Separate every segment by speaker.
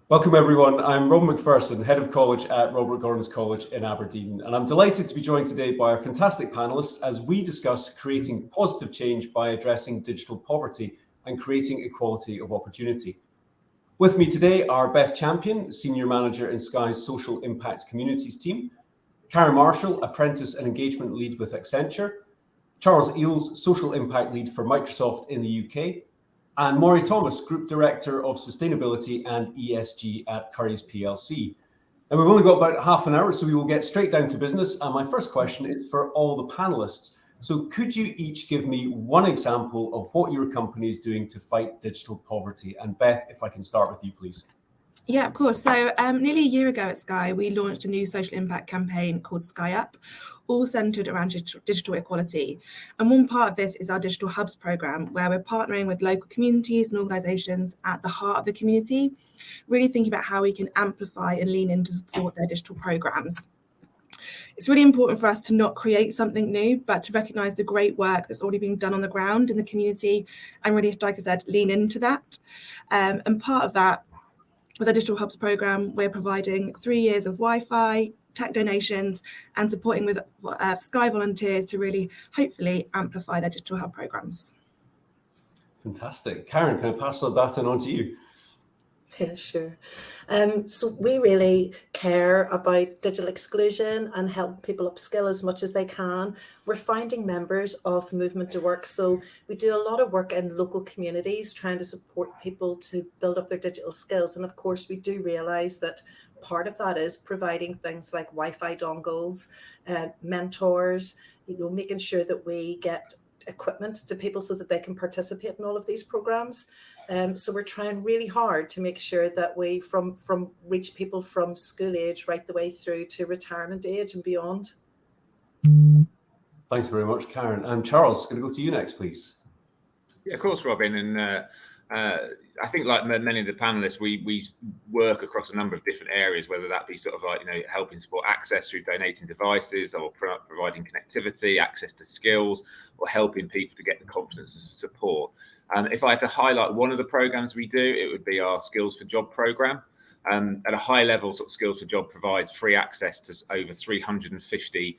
Speaker 1: Welcome everyone, I'm Rob McPherson, Head of College at Robert Gordon's College in Aberdeen, and I'm delighted to be joined today by our fantastic panellists as we discuss creating positive change by addressing digital poverty and creating equality of opportunity. With me today are Beth Champion, Senior Manager in Sky's Social Impact Communities team, Karen Marshall, Apprentice and Engagement Lead with Accenture, Charles Eales, Social Impact Lead for Microsoft in the UK, and Maury Thomas, Group Director of Sustainability and ESG at Currys PLC. And we've only got about half an hour, so we will get straight down to business. And my first question is for all the panelists. So could you each give me one example of what your company is doing to fight digital poverty? And Beth, if I can start with you, please.
Speaker 2: Yeah, of course. So nearly a year ago at Sky, we launched a new social impact campaign called Sky Up, all centred around digital equality. And one part of this is our Digital Hubs programme, where we're partnering with local communities and organisations at the heart of the community, really thinking about how we can amplify and lean in to support their digital programmes. It's really important for us to not create something new, but to recognise the great work that's already being done on the ground in the community and really, like I said, lean into that. And part of that, with our Digital Hubs programme, we're providing 3 years of Wi-Fi, tech donations, and supporting with Sky volunteers to really, hopefully, amplify their Digital Hub programmes.
Speaker 1: Fantastic. Karen, can I pass the baton on to you?
Speaker 3: Yeah, sure. So we really care about digital exclusion and help people upskill as much as they can. We're founding members of Movement to Work. So we do a lot of work in local communities trying to support people to build up their digital skills. And of course, we do realise that part of that is providing things like Wi-Fi dongles, mentors, making sure that we get equipment to people so that they can participate in all of these programs. So we're trying really hard to make sure that we from reach people from school age right the way through to retirement age and beyond.
Speaker 1: Thanks very much, Karen. And Charles, going to go to you next, please.
Speaker 4: Yeah, of course, Robin. And I think, like many of the panelists, we work across a number of different areas, whether that be sort of like, helping support access through donating devices or providing connectivity, access to skills, or helping people to get the confidence and support. If I had to highlight one of the programs we do, it would be our Skills for Job program. At a high level, sort of Skills for Job provides free access to over 350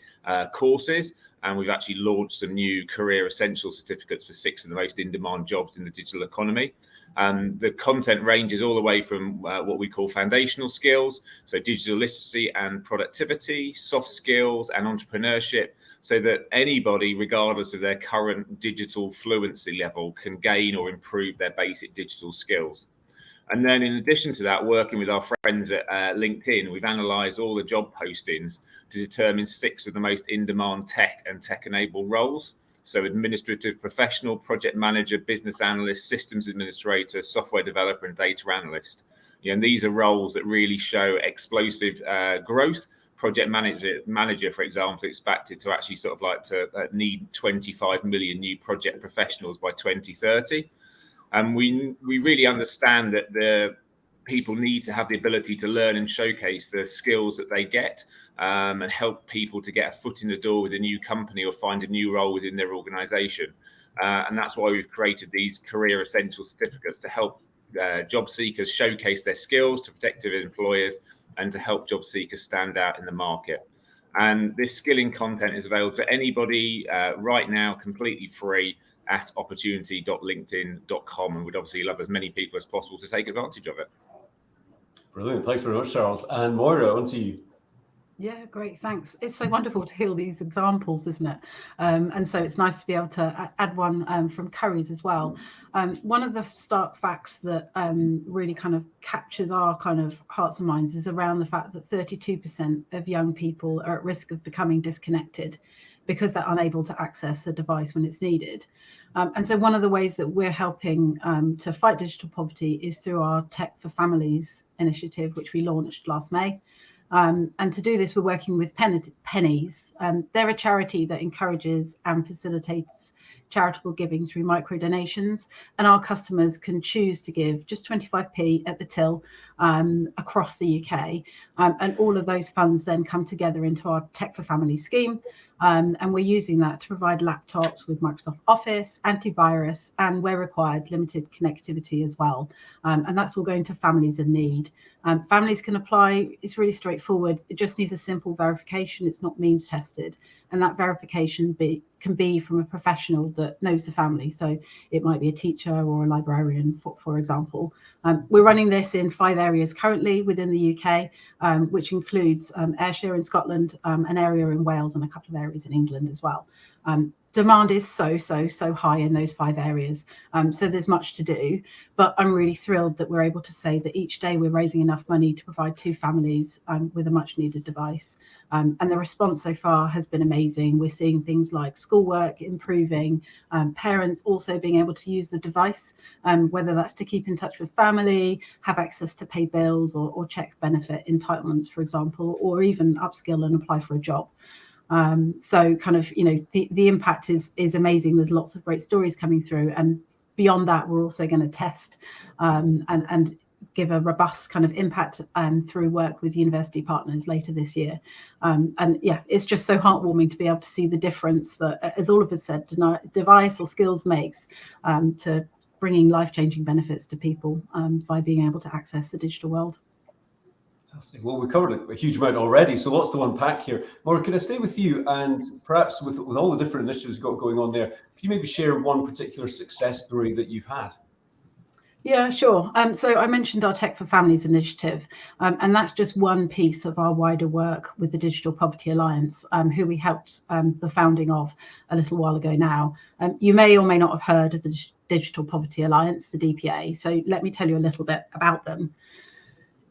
Speaker 4: courses. And we've actually launched some new career essential certificates for 6 of the most in-demand jobs in the digital economy. The content ranges all the way from what we call foundational skills, so digital literacy and productivity, soft skills and entrepreneurship, so that anybody, regardless of their current digital fluency level, can gain or improve their basic digital skills. And then in addition to that, working with our friends at LinkedIn, we've analysed all the job postings to determine 6 of the most in-demand tech and tech-enabled roles. So administrative professional, project manager, business analyst, systems administrator, software developer, and data analyst. And these are roles that really show explosive growth. Project manager, for example, expected to actually sort of like to need 25 million new project professionals by 2030. And we really understand that the people need to have the ability to learn and showcase the skills that they get, and help people to get a foot in the door with a new company or find a new role within their organisation. And that's why we've created these career essential certificates to help job seekers showcase their skills to prospective employers and to help job seekers stand out in the market. And this skilling content is available to anybody right now, completely free, at opportunity.linkedin.com, and we'd obviously love as many people as possible to take advantage of it.
Speaker 1: Brilliant. Thanks very much, Charles. And Moira, on to you.
Speaker 5: Yeah, great. Thanks. It's so wonderful to hear these examples, isn't it? And so it's nice to be able to add one from Currys as well. One of the stark facts that really kind of captures our kind of hearts and minds is around the fact that 32% of young people are at risk of becoming disconnected because they're unable to access a device when it's needed. And so one of the ways that we're helping to fight digital poverty is through our Tech for Families initiative, which we launched last May. And to do this, we're working with Pennies. They're a charity that encourages and facilitates charitable giving through micro donations, and our customers can choose to give just 25p at the till across the UK. And all of those funds then come together into our Tech for Families scheme. And we're using that to provide laptops with Microsoft Office, antivirus, and where required, limited connectivity as well. And that's all going to families in need. Families can apply. It's really straightforward. It just needs a simple verification. It's not means tested. And that verification can be from a professional that knows the family. So it might be a teacher or a librarian, for example. We're running this in 5 areas currently within the UK, which includes Ayrshire in Scotland, an area in Wales, and a couple of areas in England as well. Demand is so high in those 5 areas. So there's much to do, but I'm really thrilled that we're able to say that each day we're raising enough money to provide 2 families with a much needed device. And the response so far has been amazing. We're seeing things like schoolwork improving, parents also being able to use the device, whether that's to keep in touch with family, have access to pay bills or check benefit entitlements, for example, or even upskill and apply for a job. So kind of, the impact is amazing. There's lots of great stories coming through. And beyond that, we're also going to test and give a robust kind of impact through work with university partners later this year. And yeah, it's just so heartwarming to be able to see the difference that, as all of us said, device or skills makes to bringing life-changing benefits to people by being able to access the digital world.
Speaker 1: Fantastic. Well, we covered a huge amount already, so lots to unpack here. Maura, can I stay with you? And perhaps with all the different initiatives you've got going on there, could you maybe share one particular success story that you've had?
Speaker 5: Yeah, sure. So I mentioned our Tech for Families initiative, and that's just one piece of our wider work with the Digital Poverty Alliance, who we helped the founding of a little while ago now. You may or may not have heard of the Digital Poverty Alliance, the DPA. So let me tell you a little bit about them.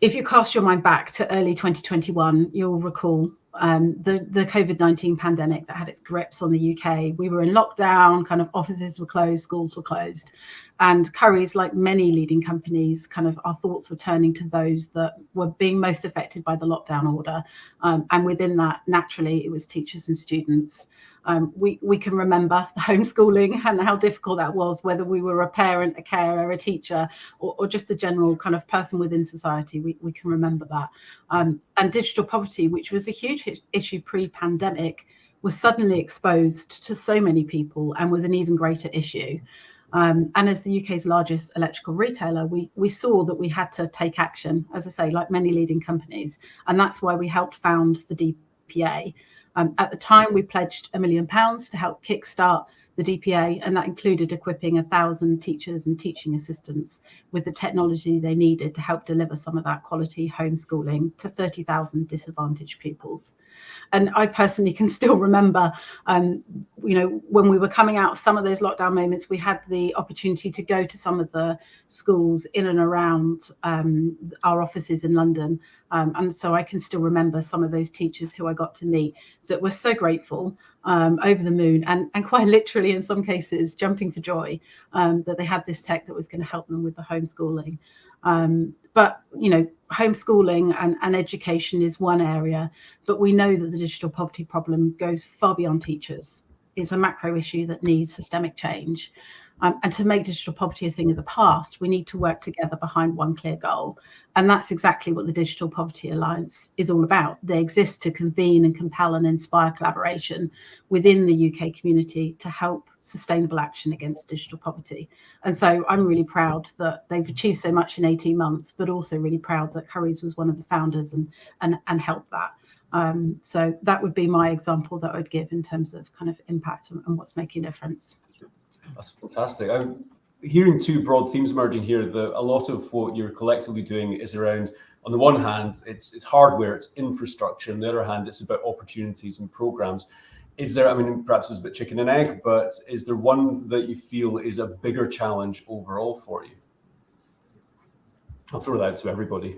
Speaker 5: If you cast your mind back to early 2021, you'll recall the COVID-19 pandemic that had its grips on the UK. We were in lockdown, kind of offices were closed, schools were closed. And Currys, like many leading companies, kind of our thoughts were turning to those that were being most affected by the lockdown order. And within that, naturally, it was teachers and students. We can remember the homeschooling and how difficult that was, whether we were a parent, a carer, a teacher, or just a general kind of person within society. We can remember that. And digital poverty, which was a huge issue pre-pandemic, was suddenly exposed to so many people and was an even greater issue. And as the UK's largest electrical retailer, we saw that we had to take action, as I say, like many leading companies. And that's why we helped found the DPA. At the time, we pledged £1 million to help kickstart the DPA, and that included equipping 1,000 teachers and teaching assistants with the technology they needed to help deliver some of that quality homeschooling to 30,000 disadvantaged pupils. And I personally can still remember, when we were coming out of some of those lockdown moments, we had the opportunity to go to some of the schools in and around our offices in London. And so I can still remember some of those teachers who I got to meet that were so grateful, over the moon, and quite literally in some cases jumping for joy that they had this tech that was going to help them with the homeschooling. But homeschooling and education is one area, but we know that the digital poverty problem goes far beyond teachers. It's a macro issue that needs systemic change. And to make digital poverty a thing of the past, we need to work together behind one clear goal. And that's exactly what the Digital Poverty Alliance is all about. They exist to convene and compel and inspire collaboration within the UK community to help sustainable action against digital poverty. And so I'm really proud that they've achieved so much in 18 months, but also really proud that Currys was one of the founders and helped that. So that would be my example that I would give in terms of kind of impact and what's making a difference.
Speaker 1: That's fantastic. I'm hearing 2 broad themes emerging here. A lot of what you're collectively doing is around, on the one hand, it's hardware, it's infrastructure. On the other hand, it's about opportunities and programs. Is there, perhaps it's a bit chicken and egg, but is there one that you feel is a bigger challenge overall for you? I'll throw that out to everybody.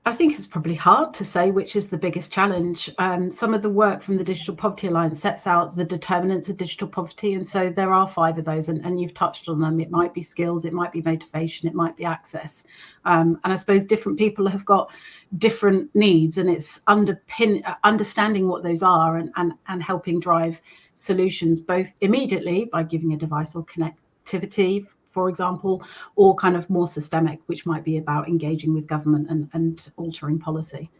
Speaker 5: I think it's probably hard to say which is the biggest challenge. Some of the work from the Digital Poverty Alliance sets out the determinants of digital poverty. And so there are 5 of those, and you've touched on them. It might be skills, it might be motivation, it might be access. And I suppose different people have got different needs, and it's understanding what those are and helping drive solutions, both immediately by giving a device or connectivity for example, or kind of more systemic, which might be about engaging with government and altering policy.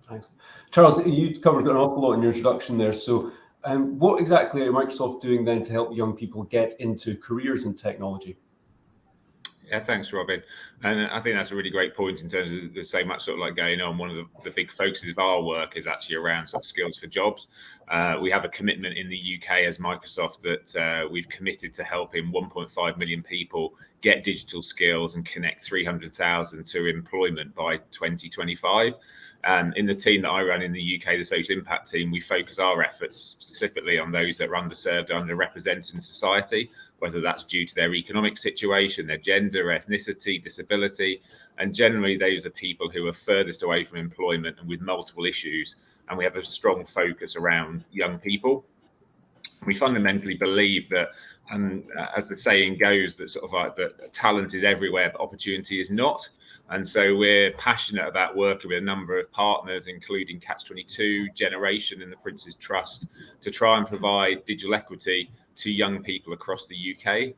Speaker 1: Thanks. Charles, you covered an awful lot in your introduction there. So what exactly are Microsoft doing then to help young people get into careers in technology?
Speaker 4: Yeah, thanks, Robin. And I think that's a really great point in terms of there's so much sort of like going on. One of the big focuses of our work is actually around sort of skills for jobs. We have a commitment in the UK as Microsoft that we've committed to helping 1.5 million people get digital skills and connect 300,000 to employment by 2025. In the team that I run in the UK, the social impact team, we focus our efforts specifically on those that are underserved, underrepresented in society, whether that's due to their economic situation, their gender, ethnicity, disability, and generally those are people who are furthest away from employment and with multiple issues. And we have a strong focus around young people. We fundamentally believe that, as the saying goes, that sort of like that talent is everywhere, but opportunity is not. And so we're passionate about working with a number of partners, including Catch-22, Generation and the Prince's Trust, to try and provide digital equity to young people across the UK.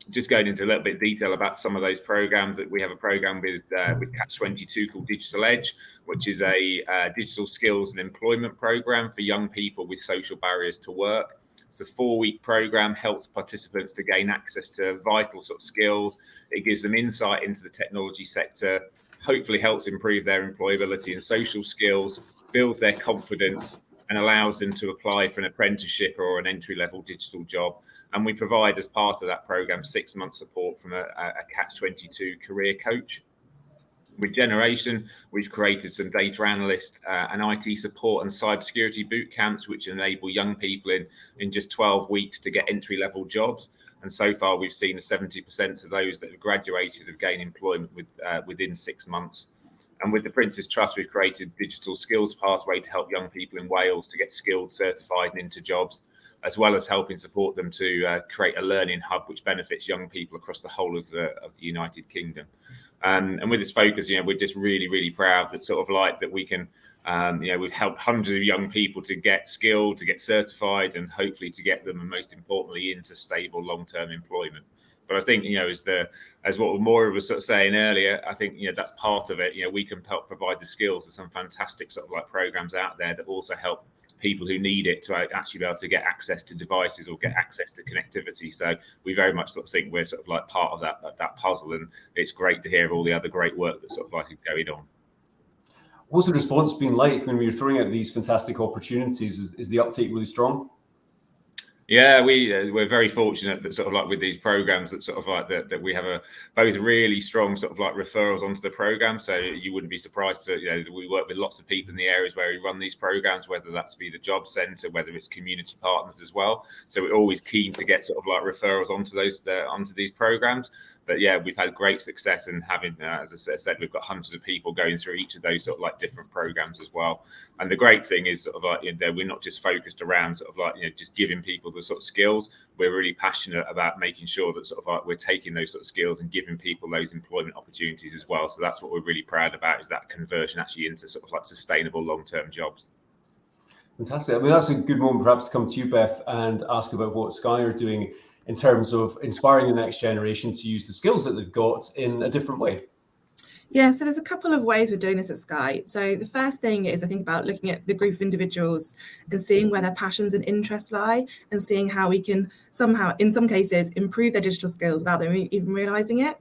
Speaker 4: Just going into a little bit of detail about some of those programs, that we have a program with Catch-22 called Digital Edge, which is a digital skills and employment program for young people with social barriers to work. It's a 4-week program, helps participants to gain access to vital sort of skills. It gives them insight into the technology sector, hopefully helps improve their employability and social skills, builds their confidence, and allows them to apply for an apprenticeship or an entry-level digital job. And we provide, as part of that program, 6-month support from a Catch-22 career coach. With Generation, we've created some data analyst and IT support and cybersecurity boot camps, which enable young people in just 12 weeks to get entry-level jobs. And so far, we've seen 70% of those that have graduated have gained employment within 6 months. And with the Prince's Trust, we've created digital skills pathway to help young people in Wales to get skilled, certified and into jobs, as well as helping support them to create a learning hub which benefits young people across the whole of the United Kingdom. And with this focus, we're just really, really proud that sort of like that we can, we've helped hundreds of young people to get skilled, to get certified, and hopefully to get them, and most importantly, into stable long-term employment. But I think, as what Maura was sort of saying earlier, I think, that's part of it. We can help provide the skills to some fantastic sort of like programs out there that also help people who need it to actually be able to get access to devices or get access to connectivity. So we very much sort of think we're sort of like part of that puzzle, and it's great to hear all the other great work that's sort of like going on.
Speaker 1: What's the response been like when we're throwing out these fantastic opportunities? Is the uptake really strong?
Speaker 4: Yeah, we're very fortunate that sort of like with these programs that sort of like that we have both really strong sort of like referrals onto the program. So you wouldn't be surprised to, we work with lots of people in the areas where we run these programs, whether that's be the job centre, whether it's community partners as well. So we're always keen to get sort of like referrals onto these programs. But yeah, we've had great success in having, as I said, we've got hundreds of people going through each of those sort of like different programs as well. And the great thing is sort of like, we're not just focused around sort of like, just giving people the sort of skills. We're really passionate about making sure that sort of like we're taking those sort of skills and giving people those employment opportunities as well. So that's what we're really proud about, is that conversion actually into sort of like sustainable long-term jobs.
Speaker 1: Fantastic. I mean, that's a good moment perhaps to come to you, Beth, and ask about what Sky are doing in terms of inspiring the next generation to use the skills that they've got in a different way.
Speaker 2: Yeah, so there's a couple of ways we're doing this at Sky. So the first thing is, I think, about looking at the group of individuals and seeing where their passions and interests lie, and seeing how we can somehow, in some cases, improve their digital skills without them even realizing it.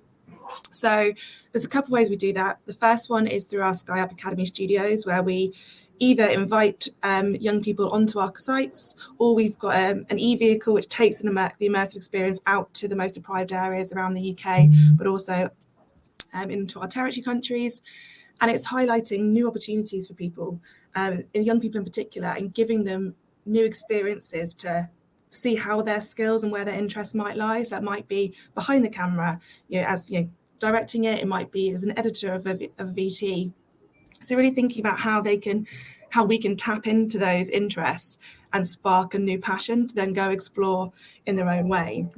Speaker 2: So there's a couple of ways we do that. The first one is through our Sky Up Academy studios, where we either invite young people onto our sites, or we've got an e-vehicle which takes the immersive experience out to the most deprived areas around the UK, but also into our territory countries. And it's highlighting new opportunities for people, and young people in particular, and giving them new experiences to see how their skills and where their interests might lie. So that might be behind the camera, as directing it. It might be as an editor of a VT. So really thinking about how we can tap into those interests and spark a new passion to then go explore in their own way.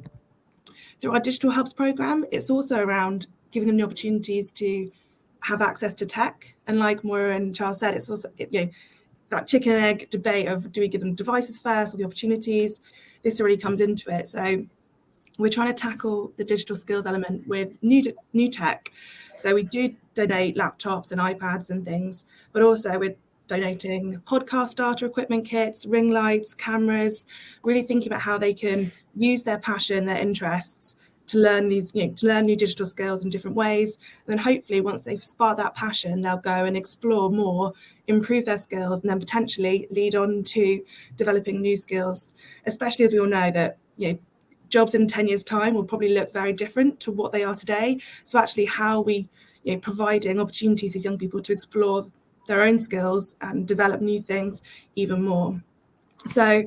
Speaker 2: Through our Digital Hubs program, it's also around giving them the opportunities to have access to tech. And like Maura and Charles said, it's also that chicken and egg debate of, do we give them devices first or the opportunities? This already comes into it. So we're trying to tackle the digital skills element with new tech. So we do donate laptops and iPads and things, but also we're donating podcast starter equipment kits, ring lights, cameras, really thinking about how they can use their passion, their interests to learn these, to learn new digital skills in different ways. And then hopefully once they've sparked that passion, they'll go and explore more, improve their skills, and then potentially lead on to developing new skills, especially as we all know that, jobs in 10 years' time will probably look very different to what they are today. So actually how we, providing opportunities for young people to explore their own skills and develop new things even more. So,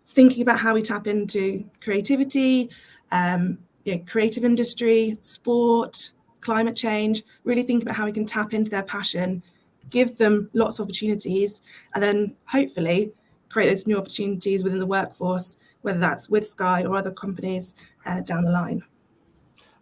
Speaker 2: thinking about how we tap into creativity, creative industry, sport, climate change, really think about how we can tap into their passion, give them lots of opportunities, and then hopefully create those new opportunities within the workforce, whether that's with Sky or other companies down the line.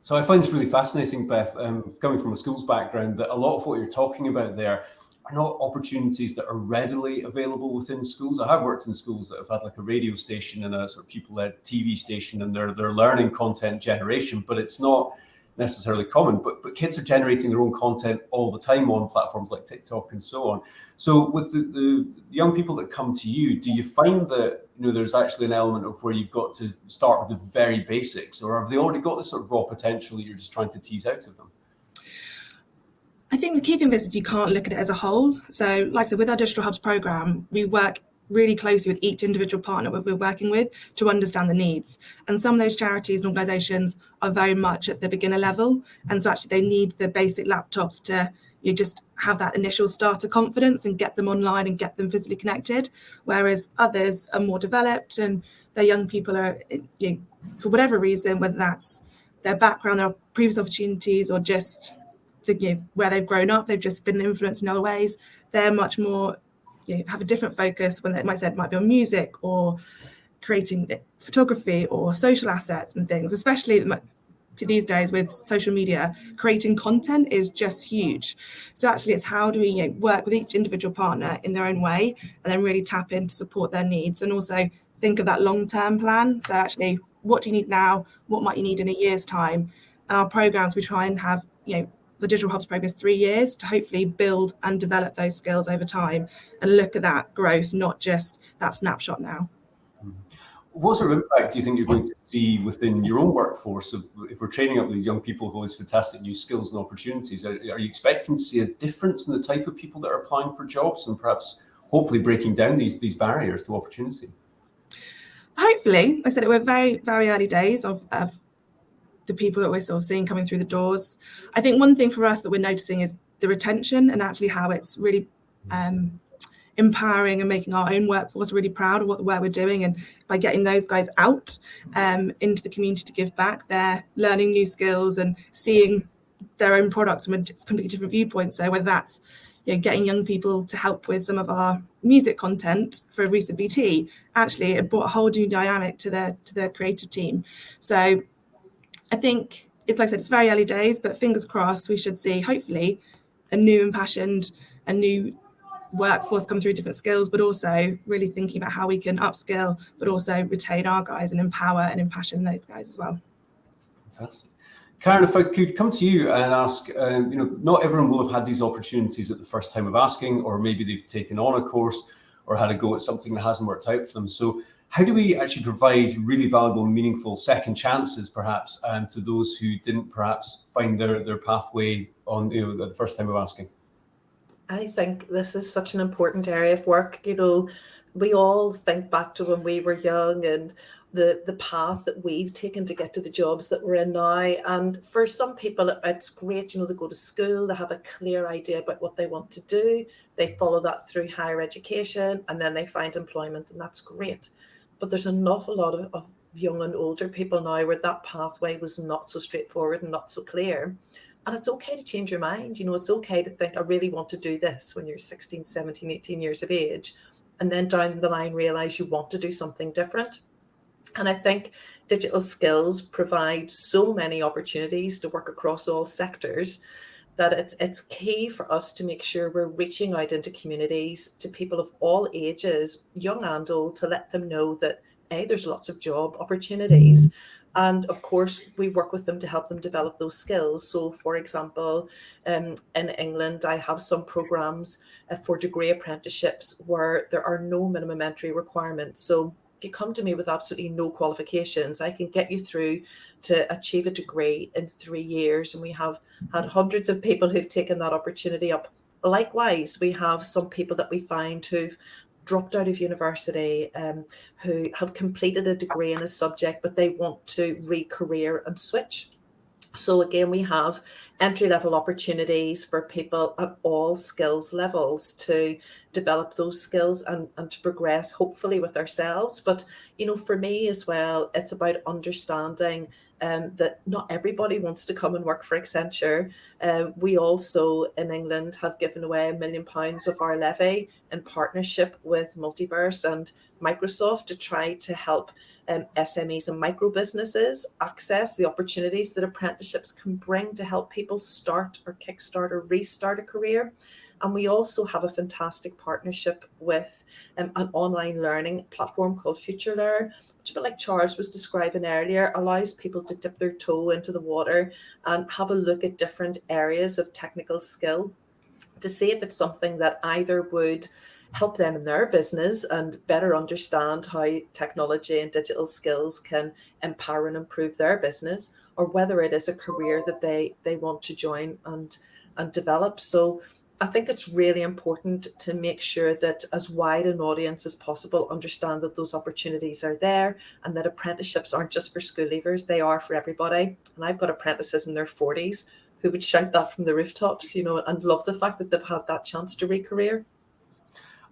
Speaker 1: So I find this really fascinating, Beth, coming from a schools background, that a lot of what you're talking about there are not opportunities that are readily available within schools. I have worked in schools that have had like a radio station and a sort of pupil-led TV station, and they're learning content generation, but it's not necessarily common. But kids are generating their own content all the time on platforms like TikTok and so on. So with the young people that come to you, do you find that there's actually an element of where you've got to start with the very basics, or have they already got this sort of raw potential that you're just trying to tease out of them?
Speaker 2: I think the key thing is you can't look at it as a whole. So like I said, with our Digital Hubs program, we work really closely with each individual partner we're working with to understand the needs. And some of those charities and organisations are very much at the beginner level. And so actually they need the basic laptops to just have that initial starter confidence and get them online and get them physically connected. Whereas others are more developed and their young people are, for whatever reason, whether that's their background, their previous opportunities, or just where they've grown up, they've just been influenced in other ways. They're much more, have a different focus when it might be on music or creating photography or social assets and things, especially these days with social media. Creating content is just huge. So actually it's how do we work with each individual partner in their own way and then really tap in to support their needs, and also think of that long-term plan. So actually, what do you need now? What might you need in a year's time? And our programs, we try and have, the Digital Hubs program is 3 years to hopefully build and develop those skills over time and look at that growth, not just that snapshot now.
Speaker 1: What sort of impact do you think you're going to see within your own workforce if we're training up these young people with all these fantastic new skills and opportunities? Are you expecting to see a difference in the type of people that are applying for jobs and perhaps hopefully breaking down these barriers to opportunity?
Speaker 2: Hopefully. Like I said, we're very, very early days of the people that we're sort of seeing coming through the doors. I think one thing for us that we're noticing is the retention and actually how it's really empowering and making our own workforce really proud of what we're doing. And by getting those guys out into the community to give back, they're learning new skills and seeing their own products from a completely different viewpoint. So whether that's getting young people to help with some of our music content for a recent VT, actually it brought a whole new dynamic to the creative team. So I think it's, like I said, it's very early days, but fingers crossed we should see hopefully a new impassioned, a new workforce come through different skills, but also really thinking about how we can upskill, but also retain our guys and empower and impassion those guys as well.
Speaker 1: Fantastic. Karen, if I could come to you and ask, not everyone will have had these opportunities at the first time of asking, or maybe they've taken on a course or had a go at something that hasn't worked out for them. So how do we actually provide really valuable and meaningful second chances, perhaps, to those who didn't perhaps find their pathway on the first time of asking?
Speaker 3: I think this is such an important area of work. We all think back to when we were young and the path that we've taken to get to the jobs that we're in now. And for some people, it's great, they go to school, they have a clear idea about what they want to do. They follow that through higher education and then they find employment, and that's great. But there's an awful lot of young and older people now where that pathway was not so straightforward and not so clear. And it's okay to change your mind. It's okay to think, I really want to do this when you're 16, 17, 18 years of age. And then down the line, realize you want to do something different. And I think digital skills provide so many opportunities to work across all sectors that it's key for us to make sure we're reaching out into communities to people of all ages, young and old, to let them know that there's lots of job opportunities. And of course, we work with them to help them develop those skills. So, for example, in England, I have some programs for degree apprenticeships where there are no minimum entry requirements. So, if you come to me with absolutely no qualifications, I can get you through to achieve a degree in 3 years. And we have had hundreds of people who've taken that opportunity up. Likewise, we have some people that we find who've dropped out of university, who have completed a degree in a subject, but they want to re-career and switch. So again, we have entry-level opportunities for people at all skills levels to develop those skills and to progress, hopefully with ourselves. But, for me as well, it's about understanding that not everybody wants to come and work for Accenture. We also in England have given away £1 million of our levy in partnership with Multiverse and Microsoft to try to help SMEs and micro businesses access the opportunities that apprenticeships can bring to help people start or kickstart or restart a career. And we also have a fantastic partnership with an online learning platform called Future Learn, which, a bit like Charles was describing earlier, allows people to dip their toe into the water and have a look at different areas of technical skill to see if it's something that either would help them in their business and better understand how technology and digital skills can empower and improve their business, or whether it is a career that they want to join and develop. So I think it's really important to make sure that as wide an audience as possible understand that those opportunities are there, and that apprenticeships aren't just for school leavers, they are for everybody. And I've got apprentices in their 40s who would shout that from the rooftops, and love the fact that they've had that chance to re-career.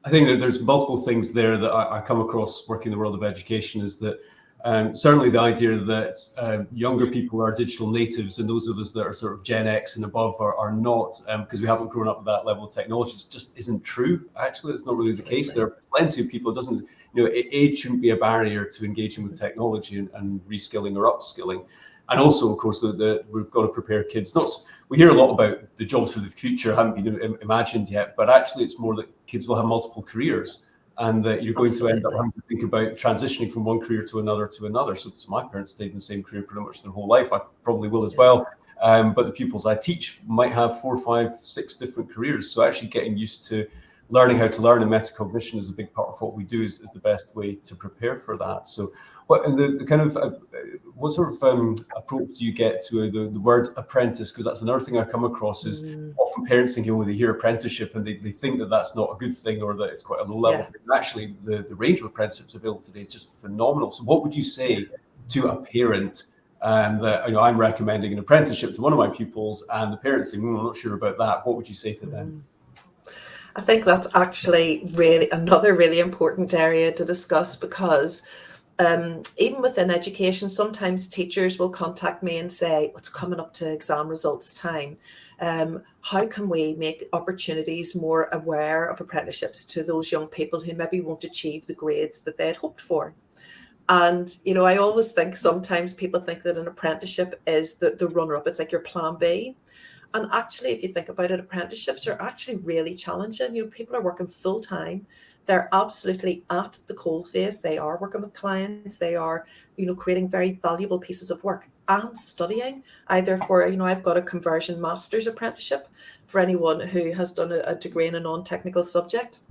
Speaker 1: I think that there's multiple things there that I come across working in the world of education, is that certainly the idea that younger people are digital natives and those of us that are sort of Gen X and above are not, because we haven't grown up with that level of technology, it just isn't true. Actually, it's not really the case. There are plenty of people, age shouldn't be a barrier to engaging with technology and reskilling or upskilling. And also, of course, that we've got to prepare kids. We hear a lot about the jobs for the future haven't been imagined yet, but actually it's more that kids will have multiple careers, and that you're going to end up having to think about transitioning from one career to another. So my parents stayed in the same career pretty much their whole life. I probably will as well. But the pupils I teach might have 4, 5, 6 different careers. So actually getting used to learning how to learn, and metacognition is a big part of what we do, is the best way to prepare for that. So what sort of approach do you get to the word apprentice? Because that's another thing I come across is often parents think, they hear apprenticeship and they think that that's not a good thing, or that it's quite a low level thing. Actually, the range of apprenticeships available today is just phenomenal. So what would you say to a parent that I'm recommending an apprenticeship to one of my pupils, and the parents saying, I'm not sure about that? What would you say to them?
Speaker 3: I think that's actually really another really important area to discuss, because even within education, sometimes teachers will contact me and say, it's coming up to exam results time. How can we make opportunities more aware of apprenticeships to those young people who maybe won't achieve the grades that they had hoped for? And, I always think sometimes people think that an apprenticeship is the runner-up. It's like your plan B. And actually, if you think about it, apprenticeships are actually really challenging. People are working full time. They're absolutely at the coalface. They are working with clients. They are, creating very valuable pieces of work and studying either for, I've got a conversion master's apprenticeship for anyone who has done a degree in a non-technical subject.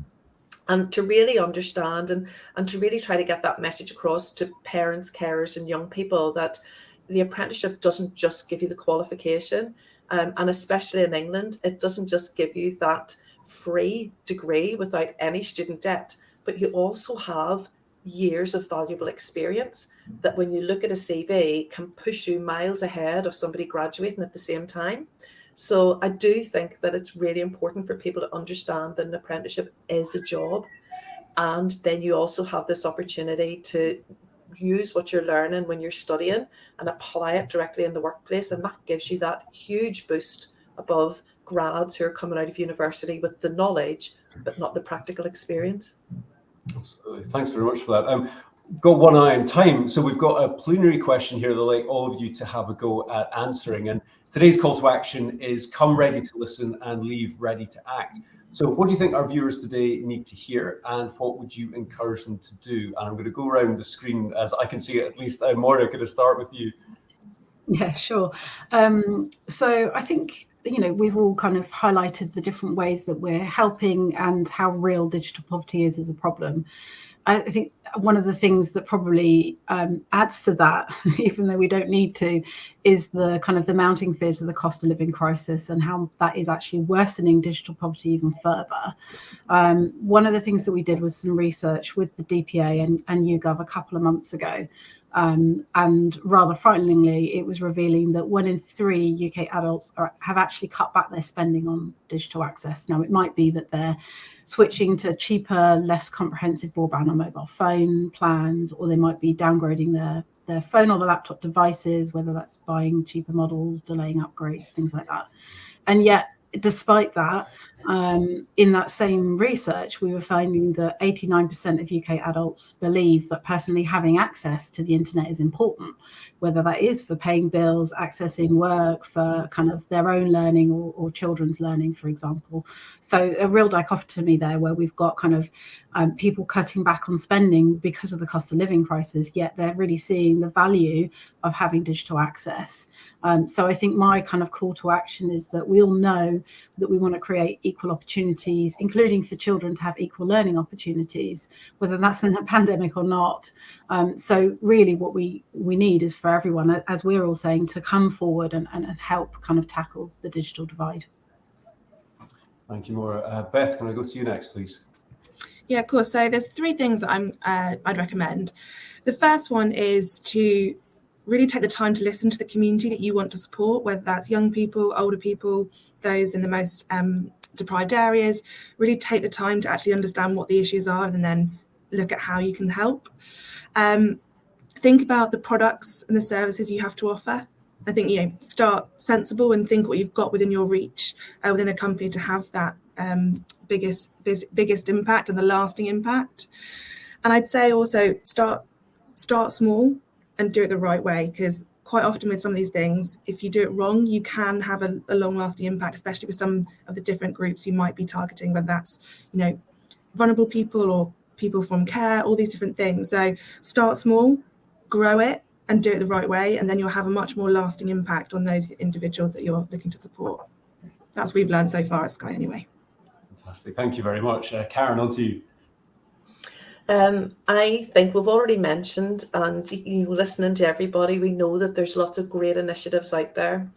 Speaker 3: And to really understand and to really try to get that message across to parents, carers, and young people that the apprenticeship doesn't just give you the qualification. And especially in England, it doesn't just give you that free degree without any student debt, but you also have years of valuable experience that, when you look at a CV, can push you miles ahead of somebody graduating at the same time. So I do think that it's really important for people to understand that an apprenticeship is a job. And then you also have this opportunity to use what you're learning when you're studying and apply it directly in the workplace. And that gives you that huge boost above grads who are coming out of university with the knowledge, but not the practical experience.
Speaker 1: Absolutely. Thanks very much for that. Got one eye on time. So we've got a preliminary question here that I'd like all of you to have a go at answering. And today's call to action is come ready to listen and leave ready to act. So what do you think our viewers today need to hear, and what would you encourage them to do? And I'm going to go around the screen, as I can see it, at least. Moira, going to start with you.
Speaker 5: Yeah, sure. So I think, we've all kind of highlighted the different ways that we're helping and how real digital poverty is as a problem. I think one of the things that probably adds to that, even though we don't need to, is the kind of the mounting fears of the cost of living crisis and how that is actually worsening digital poverty even further. One of the things that we did was some research with the DPA and YouGov a couple of months ago. And rather frighteningly, it was revealing that 1 in 3 UK adults have actually cut back their spending on digital access. Now, it might be that they're switching to cheaper, less comprehensive broadband or mobile phone plans, or they might be downgrading their phone or the laptop devices, whether that's buying cheaper models, delaying upgrades, things like that. And yet, despite that, in that same research, we were finding that 89% of UK adults believe that personally having access to the internet is important, whether that is for paying bills, accessing work, for kind of their own learning or children's learning, for example. So a real dichotomy there where we've got kind of people cutting back on spending because of the cost of living crisis, yet they're really seeing the value of having digital access. So I think my kind of call to action is that we all know that we want to create equal opportunities, including for children to have equal learning opportunities, whether that's in a pandemic or not. So really what we need is for everyone, as we're all saying, to come forward and help kind of tackle the digital divide.
Speaker 1: Thank you, Maura. Beth, can I go to you next, please?
Speaker 2: Yeah, of course. So there's 3 things that I'd recommend. The first one is to really take the time to listen to the community that you want to support, whether that's young people, older people, those in the most deprived areas. Really take the time to actually understand what the issues are and then look at how you can help. Think about the products and the services you have to offer. I think, start sensible and think what you've got within your reach within a company to have that biggest impact and the lasting impact. And I'd say also start small and do it the right way, because quite often with some of these things, if you do it wrong, you can have a long-lasting impact, especially with some of the different groups you might be targeting, whether that's vulnerable people or people from care, all these different things. So start small, grow it, and do it the right way, and then you'll have a much more lasting impact on those individuals that you're looking to support. That's what we've learned so far at Sky anyway.
Speaker 1: Fantastic. Thank you very much. Karen, on to you.
Speaker 3: I think we've already mentioned, and listening to everybody, we know that there's lots of great initiatives out there.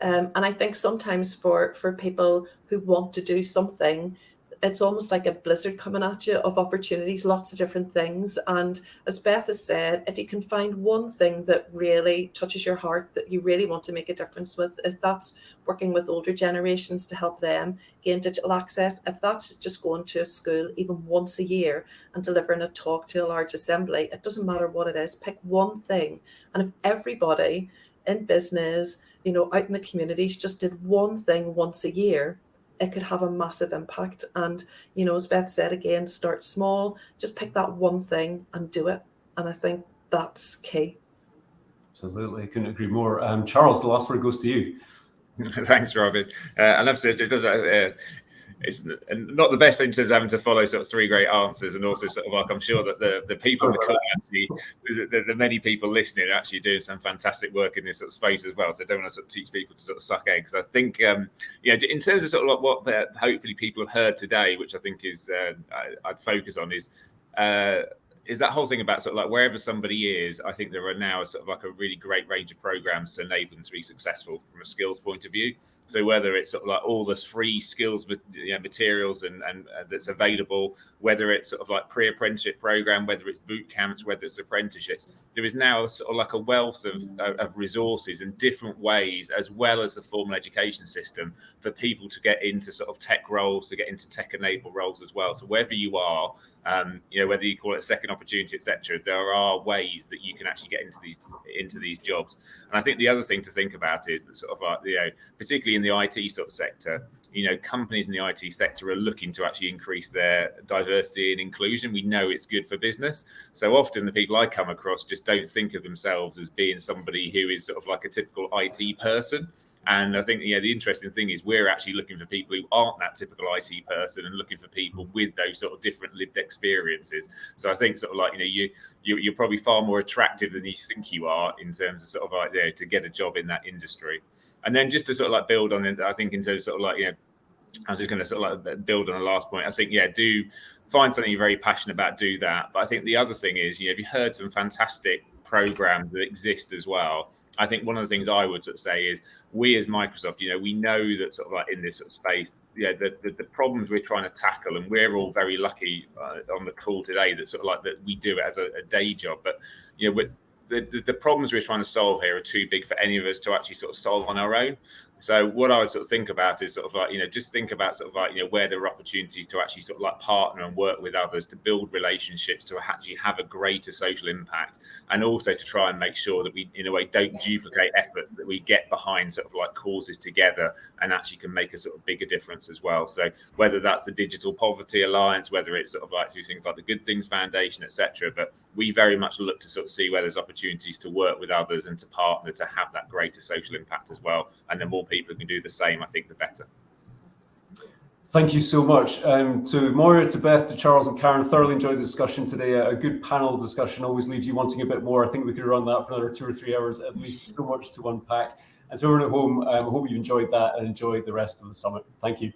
Speaker 3: And I think sometimes for people who want to do something, it's almost like a blizzard coming at you of opportunities, lots of different things. And as Beth has said, if you can find one thing that really touches your heart, that you really want to make a difference with, if that's working with older generations to help them gain digital access, if that's just going to a school even once a year and delivering a talk to a large assembly, it doesn't matter what it is, pick one thing. And if everybody in business, out in the communities just did one thing once a year, it could have a massive impact. And, as Beth said again, start small, just pick that one thing and do it. And I think that's key.
Speaker 1: Absolutely. Couldn't agree more. Charles, the last word goes to you.
Speaker 4: Thanks, Robin. And I've said it's not the best thing says having to follow sort of 3 great answers, and also sort of like I'm sure that the people in the call actually, the many people listening are actually doing some fantastic work in this sort of space as well. So I don't want to sort of teach people to sort of suck eggs. I think in terms of sort of like what hopefully people have heard today, which I think is I'd focus on is that whole thing about sort of like wherever somebody is, I think there are now sort of like a really great range of programs to enable them to be successful from a skills point of view. So whether it's sort of like all this free skills materials and that's available, whether it's sort of like pre-apprenticeship program, whether it's boot camps, whether it's apprenticeships, there is now sort of like a wealth of resources in different ways, as well as the formal education system, for people to get into sort of tech roles, to get into tech-enabled roles as well. So wherever you are, whether you call it a second opportunity, etc., there are ways that you can actually get into these jobs. And I think the other thing to think about is that sort of like, particularly in the IT sort of sector, companies in the IT sector are looking to actually increase their diversity and inclusion. We know it's good for business. So often the people I come across just don't think of themselves as being somebody who is sort of like a typical IT person. And I think, the interesting thing is we're actually looking for people who aren't that typical IT person and looking for people with those sort of different lived experiences. So I think sort of like, you're probably far more attractive than you think you are in terms of sort of like, to get a job in that industry. And then just to sort of like build on it, I think in terms of sort of like, I was just going to sort of like build on the last point. I think, do find something you're very passionate about, do that. But I think the other thing is, have you heard some fantastic programs that exist as well? I think one of the things I would sort of say is we as Microsoft, we know that sort of like in this sort of space, the problems we're trying to tackle, and we're all very lucky on the call today that sort of like that we do it as a day job. But, the problems we're trying to solve here are too big for any of us to actually sort of solve on our own. So what I would sort of think about is sort of like, just think about sort of like, where there are opportunities to actually sort of like partner and work with others to build relationships, to actually have a greater social impact, and also to try and make sure that we, in a way, don't duplicate efforts, that we get behind sort of like causes together and actually can make a sort of bigger difference as well. So whether that's the Digital Poverty Alliance, whether it's sort of like through things like the Good Things Foundation, etc., but we very much look to sort of see where there's opportunities to work with others and to partner to have that greater social impact as well. And the more people who can do the same, I think the better.
Speaker 1: Thank you so much. To Moira, to Beth, to Charles and Karen, thoroughly enjoyed the discussion today. A good panel discussion always leaves you wanting a bit more. I think we could run that for another 2 or 3 hours at least. So much to unpack. And to everyone at home, I hope you've enjoyed that and enjoyed the rest of the summit. Thank you.